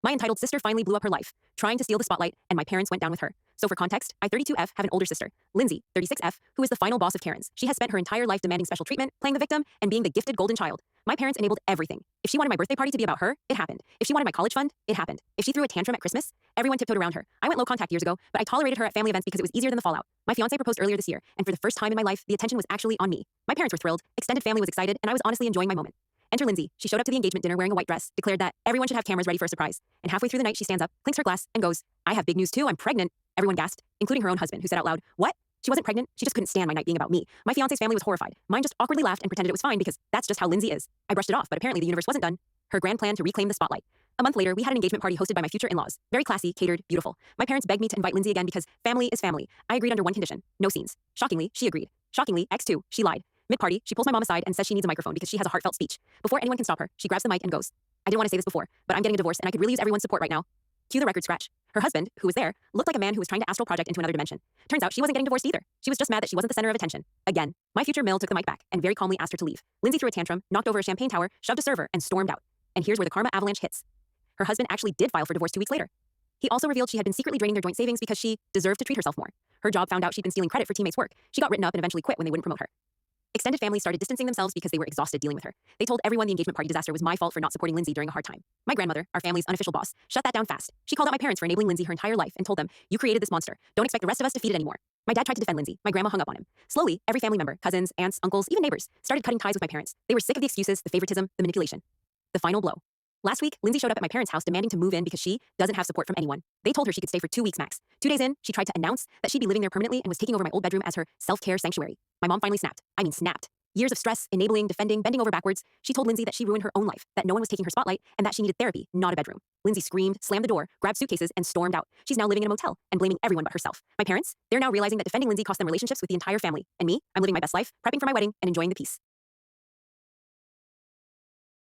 My entitled sister finally blew up her life, trying to steal the spotlight, and my parents went down with her. So for context, I 32F have an older sister, Lindsay, 36F, who is the final boss of Karens. She has spent her entire life demanding special treatment, playing the victim, and being the gifted golden child. My parents enabled everything. If she wanted my birthday party to be about her, it happened. If she wanted my college fund, it happened. If she threw a tantrum at Christmas, everyone tiptoed around her. I went low contact years ago, but I tolerated her at family events because it was easier than the fallout. My fiance proposed earlier this year, and for the first time in my life, the attention was actually on me. My parents were thrilled, extended family was excited, and I was honestly enjoying my moment. Enter Lindsay. She showed up to the engagement dinner wearing a white dress, declared that everyone should have cameras ready for a surprise. And halfway through the night, she stands up, clinks her glass, and goes, "I have big news too, I'm pregnant." Everyone gasped, including her own husband, who said out loud, "What?" She wasn't pregnant, she just couldn't stand my night being about me. My fiance's family was horrified. Mine just awkwardly laughed and pretended it was fine because that's just how Lindsay is. I brushed it off, but apparently the universe wasn't done. Her grand plan to reclaim the spotlight. A month later, we had an engagement party hosted by my future in-laws. Very classy, catered, beautiful. My parents begged me to invite Lindsay again because family is family. I agreed under one condition: no scenes. Shockingly, she agreed. Shockingly, X2, she lied. Mid-party, she pulls my mom aside and says she needs a microphone because she has a heartfelt speech. Before anyone can stop her, she grabs the mic and goes, "I didn't want to say this before, but I'm getting a divorce and I could really use everyone's support right now." Cue the record scratch. Her husband, who was there, looked like a man who was trying to astral project into another dimension. Turns out she wasn't getting divorced either. She was just mad that she wasn't the center of attention. Again, my future Mill took the mic back and very calmly asked her to leave. Lindsay threw a tantrum, knocked over a champagne tower, shoved a server, and stormed out. And here's where the karma avalanche hits. Her husband actually did file for divorce 2 weeks later. He also revealed she had been secretly draining their joint savings because she deserved to treat herself more. Her job found out she'd been stealing credit for teammates' work. She got written up and eventually quit when they wouldn't promote her. Extended family started distancing themselves because they were exhausted dealing with her. They told everyone the engagement party disaster was my fault for not supporting Lindsay during a hard time. My grandmother, our family's unofficial boss, shut that down fast. She called out my parents for enabling Lindsay her entire life and told them, "You created this monster. Don't expect the rest of us to feed it anymore." My dad tried to defend Lindsay. My grandma hung up on him. Slowly, every family member, cousins, aunts, uncles, even neighbors, started cutting ties with my parents. They were sick of the excuses, the favoritism, the manipulation. The final blow. Last week, Lindsay showed up at my parents' house demanding to move in because she doesn't have support from anyone. They told her she could stay for 2 weeks max. 2 days in, she tried to announce that she'd be living there permanently and was taking over my old bedroom as her self-care sanctuary. My mom finally snapped. I mean snapped. Years of stress, enabling, defending, bending over backwards. She told Lindsay that she ruined her own life, that no one was taking her spotlight, and that she needed therapy, not a bedroom. Lindsay screamed, slammed the door, grabbed suitcases, and stormed out. She's now living in a motel and blaming everyone but herself. My parents, they're now realizing that defending Lindsay cost them relationships with the entire family. And me, I'm living my best life, prepping for my wedding, and enjoying the peace.